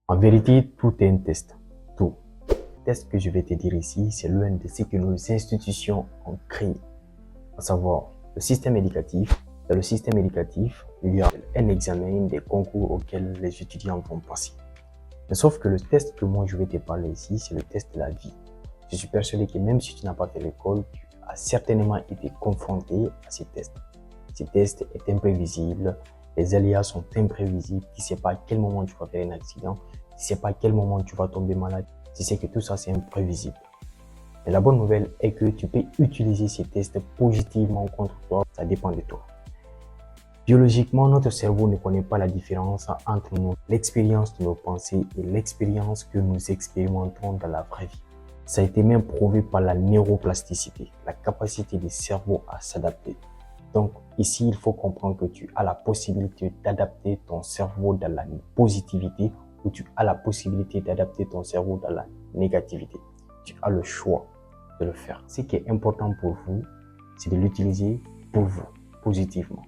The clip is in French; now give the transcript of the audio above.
En vérité, tout est un test. Tout. Le test que je vais te dire ici, c'est l'un de ce que nos institutions ont créé, à savoir le système éducatif. Dans le système éducatif, il y a un examen, des concours auxquels les étudiants vont passer. Mais sauf que le test que moi je vais te parler ici, c'est le test de la vie. Je suis persuadé que même si tu n'as pas fait l'école, tu as certainement été confronté à ces tests. Ces tests est imprévisible, les aléas sont imprévisibles, tu ne sais pas à quel moment tu vas faire un accident, tu ne sais pas à quel moment tu vas tomber malade, tu sais que tout ça c'est imprévisible. Mais la bonne nouvelle est que tu peux utiliser ces tests positivement contre toi, ça dépend de toi. Biologiquement, notre cerveau ne connaît pas la différence entre l'expérience de nos pensées et l'expérience que nous expérimentons dans la vraie vie. Ça a été même prouvé par la neuroplasticité, la capacité du cerveau à s'adapter. Donc ici, il faut comprendre que tu as la possibilité d'adapter ton cerveau dans la positivité ou tu as la possibilité d'adapter ton cerveau dans la négativité. Tu as le choix de le faire. Ce qui est important pour vous, c'est de l'utiliser pour vous, positivement.